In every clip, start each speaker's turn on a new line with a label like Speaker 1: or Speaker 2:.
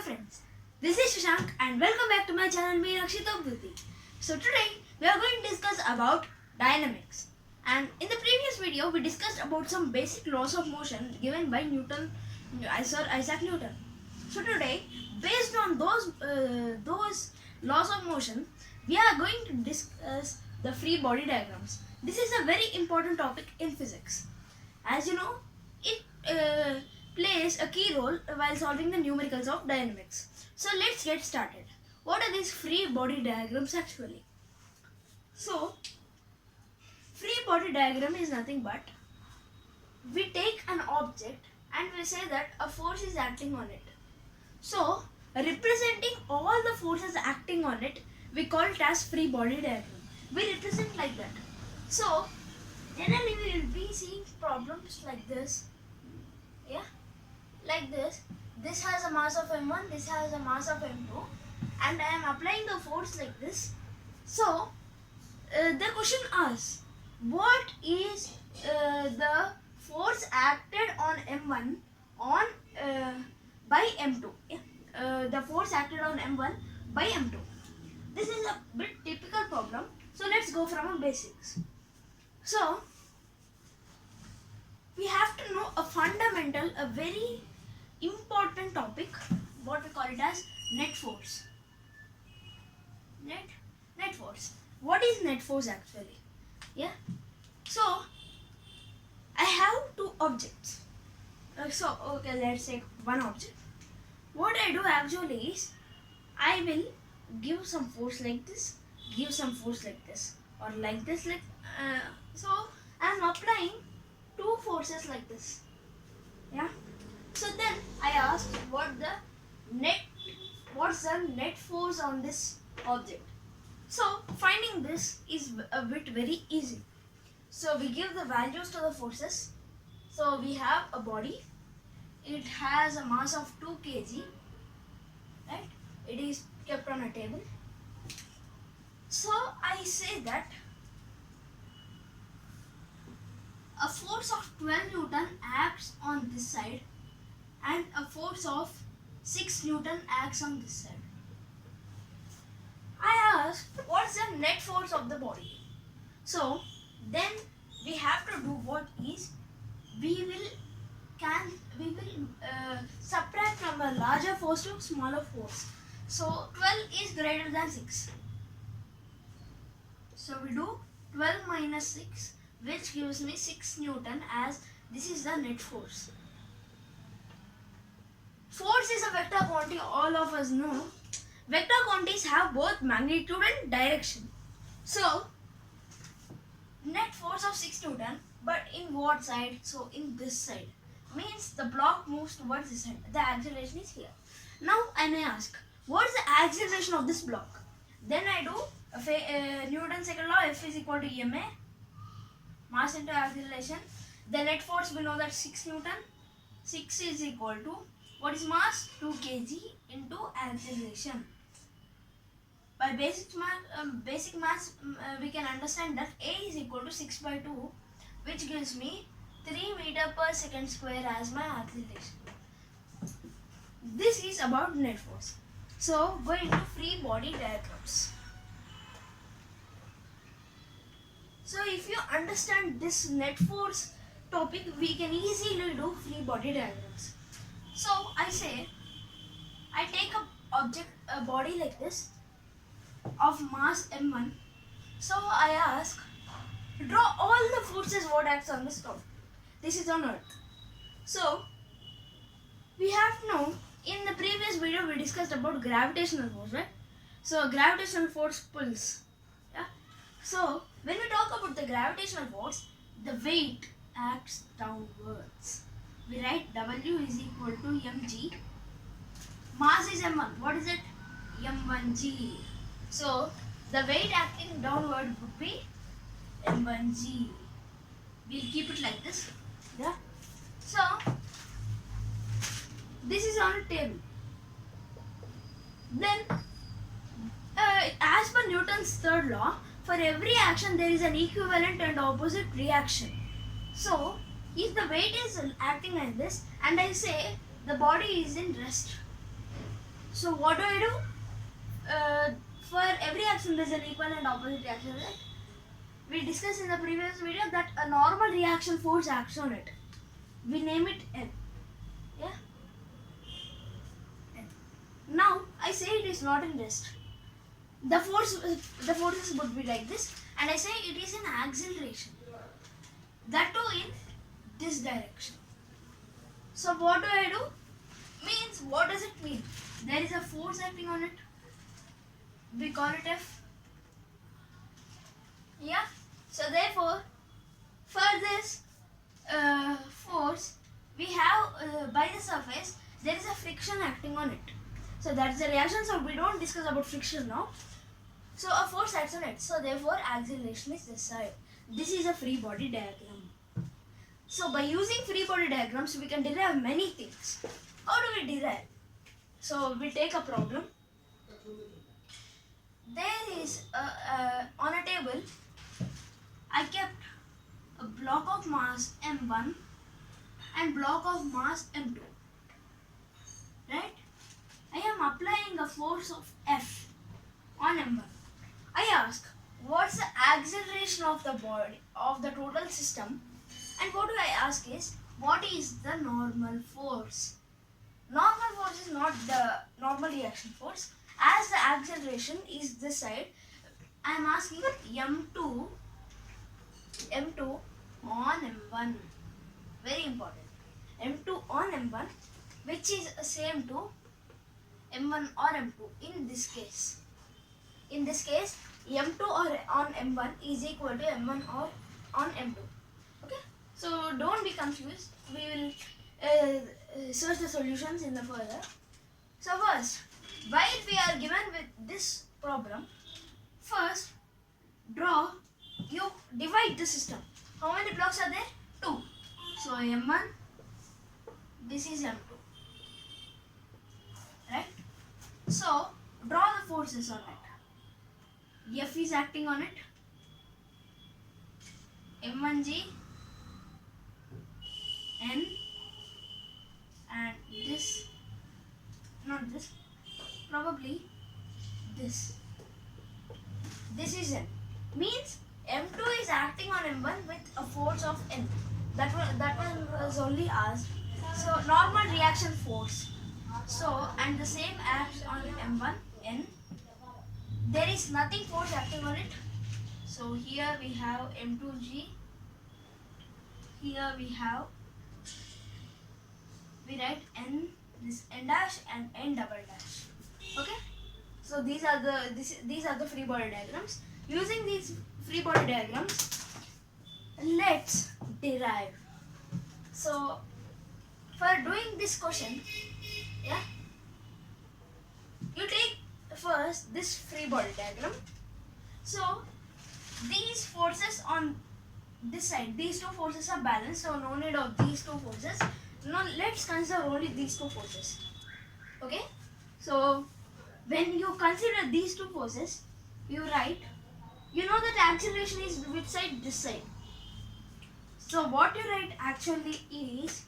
Speaker 1: friends, this is Shashank and welcome back to my channel Meenakshita Bhuti. So today we are going to discuss about dynamics, and in the previous video we discussed about some basic laws of motion given by Sir Isaac Newton. So today, based on those laws of motion, we are going to discuss the free body diagrams. This is a very important topic in physics. As you know, it plays a key role while solving the numericals of dynamics. So let's get started. What are these free body diagrams actually? So, free body diagram is nothing but we take an object and we say that a force is acting on it. So, representing all the forces acting on it, we call it as free body diagram. We represent like that. So, generally we will be seeing problems like this. Yeah, like this. This has a mass of m1, this has a mass of m2, and I am applying the force like this. So, the question asks, what is the force acted on m1 by m2? Yeah? The force acted on m1 by m2. This is a bit typical problem. So let's go from the basics. So we have to know a fundamental, a very important topic, what we call it as net force. Net force. What is net force actually? Yeah. So I have two objects. Okay, let's take one object. What I do actually is I will give some force like this, give some force like this, or like this. So I am applying two forces like this. Yeah. So then I asked what's the net force on this object. So finding this is a bit very easy. So we give the values to the forces. So we have a body. It has a mass of 2 kg. Right? It is kept on a table. So I say that a force of 12 Newton acts on this side and a force of 6 Newton acts on this side. I asked what's the net force of the body. So then we have to do what is we will subtract from a larger force to smaller force. So 12 is greater than 6. So we do 12 minus 6, which gives me 6 Newton, as this is the net force. Force is a vector quantity, all of us know. Vector quantities have both magnitude and direction. So, net force of 6 Newton, but in what side? So, in this side. Means the block moves towards this side. The acceleration is here. Now, I may ask, what is the acceleration of this block? Then I do Newton's second law, F is equal to ma, mass into acceleration. The net force, we know that 6 Newton. 6 is equal to, what is mass? 2 kg into acceleration. By basic mass, we can understand that A is equal to 6 by 2, which gives me 3 meter per second square as my acceleration. This is about net force. So, go into free body diagrams. So, if you understand this net force topic, we can easily do free body diagrams. So, I say, I take a body like this of mass m1. So, I ask, draw all the forces what acts on this top. This is on earth. So, we have to know, in the previous video we discussed about gravitational force, right? So, gravitational force pulls. Yeah. So, when we talk about the gravitational force, the weight acts downwards. We write W is equal to mg. Mass is m1. What is it? m1g. So, the weight acting downward would be m1g. We'll keep it like this. Yeah. So, this is on a table. Then, as per Newton's third law, for every action there is an equivalent and opposite reaction. So, if the weight is acting like this and I say the body is in rest, So what do I do? For every action there is an equal and opposite reaction, right? We discussed in the previous video that a normal reaction force acts on it. We name it N. Yeah? N. Now I say it is not in rest. The forces would be like this, and I say it is in acceleration. That too in this direction. So what do I do? Means, what does it mean? There is a force acting on it. We call it F. Yeah. So therefore, for this force, we have by the surface there is a friction acting on it. So that's the reaction. So we don't discuss about friction now. So a force acts on it. So therefore, acceleration is this side. This is a free body diagram. So by using free body diagrams, we can derive many things. How do we derive? So we take a problem. There is on a table, I kept a block of mass m1 and block of mass m2. Right? I am applying a force of F on m1. I ask, what's the acceleration of the body, of the total system? And what do I ask is, what is the normal force? Normal force is not the normal reaction force. As the acceleration is this side, I am asking m2 on m1. Very important. m2 on m1, which is same to m1 or m2 in this case. In this case, m2 or on m1 is equal to m1 or on m2. Okay? So don't be confused. We will search the solutions in the further. So first, while we are given with this problem, first you divide the system. How many blocks are there? 2. So m1, this is m2. Right? So draw the forces on it. F is acting on it. m1g, N, and this, not this, probably this. This is N. Means M2 is acting on M1 with a force of N. That one was only asked. So normal reaction force. So, and the same acts on M1, N. There is nothing force acting on it. So here we have M2G. Here we write N, this N dash and N double dash. Okay? So these are the free body diagrams. Using these free body diagrams, let's derive. So for doing this question, yeah, you take first this free body diagram. So these forces on this side, these two forces are balanced, so no need of these two forces. Now let's consider only these two forces. Okay? So when you consider these two forces, you write, you know that acceleration is which side? This side. So what you write actually is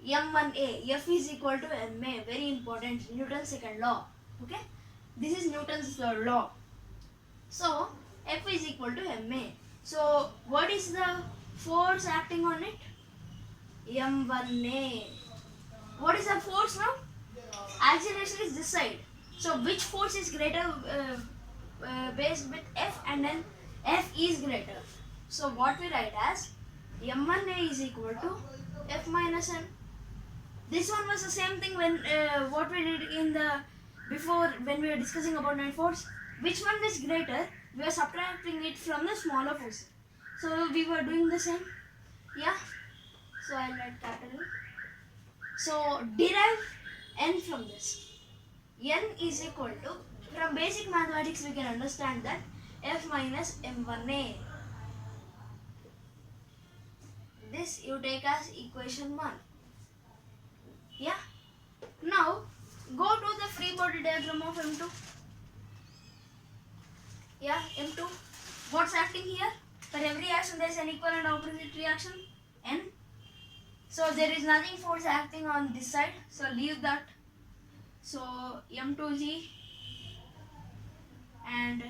Speaker 1: m1a, F is equal to ma. Very important, Newton's second law. Okay? This is Newton's third law. So F is equal to ma. So what is the force acting on it? m1a. What is the force now? Acceleration is this side. So which force is greater based with F, and then F is greater. So what we write as m1a is equal to F minus n. This one was the same thing when what we did in the before when we were discussing about net force. Which one is greater? We are subtracting it from the smaller force. So we were doing the same. Yeah. So I'll write capital. So derive n from this. N is equal to, from basic mathematics we can understand that F minus m1a. This you take as equation 1. Yeah. Now go to the free body diagram of M2. Yeah, M2. What's acting here? For every action there is an equal and opposite reaction, N. So there is nothing force acting on this side, so leave that. So M2G and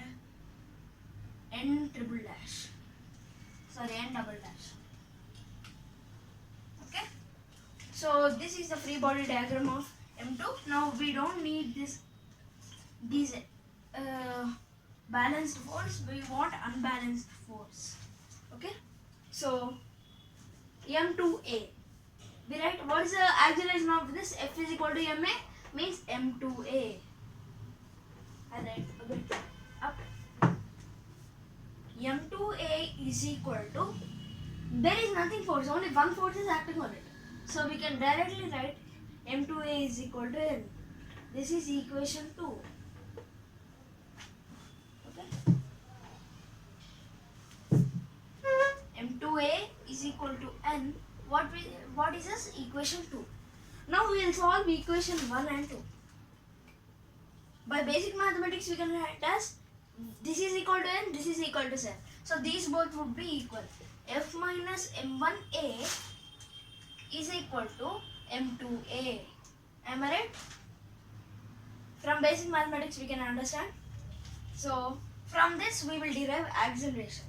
Speaker 1: N triple dash. Sorry, N double dash. Okay. So this is the free body diagram of M2. Now we don't need these balanced force. We want unbalanced force. Okay. So M2A. We write what is the acceleration of this? F is equal to ma means M2A. I write a bit up. M2A is equal to, there is nothing force, only one force is acting on it. So we can directly write M2A is equal to N. This is equation 2. Okay. M2A is equal to N. What is this? Equation 2. Now we will solve equation 1 and 2. By basic mathematics we can write as this is equal to N, this is equal to 7. So these both would be equal. F minus M1A is equal to M2A. Am I right? From basic mathematics we can understand. So from this we will derive acceleration.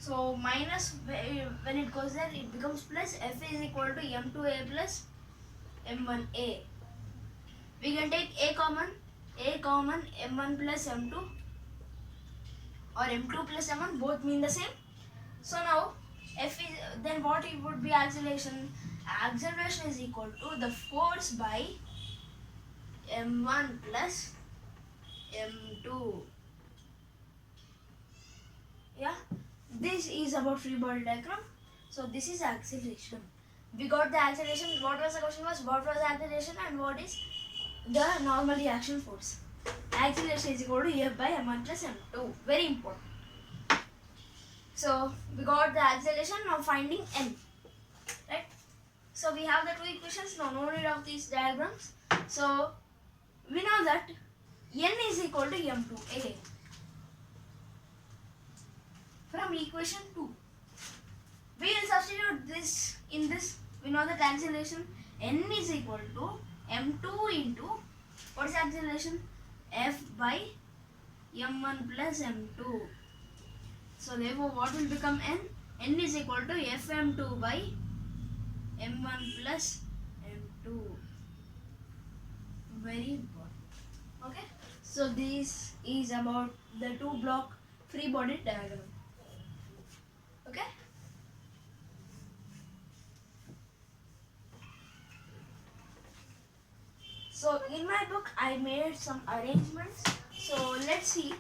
Speaker 1: So minus, when it goes there it becomes plus. F is equal to M2A plus M1A. We can take A common, M1 plus M2 or M2 plus M1, both mean the same. So now F is, then what it would be acceleration? Acceleration is equal to the force by M1 plus M2. Yeah, this is about free body diagram. So this is acceleration. We got the acceleration. What was the question was, what was the acceleration and what is the normal reaction force? Acceleration is equal to F by M1 plus M2. Very important. So we got the acceleration. Now finding N. Right? So we have the two equations. Now no need of these diagrams. So we know that N is equal to M2A. From equation 2. We will substitute this in this. We know that acceleration N is equal to M2 into, what is acceleration? F by M1 plus M2. So therefore what will become N? N is equal to Fm2 by M1 plus M2. Very important. Okay. So this is about the two block free body diagram. Okay. So in my book I made some arrangements. So let's see.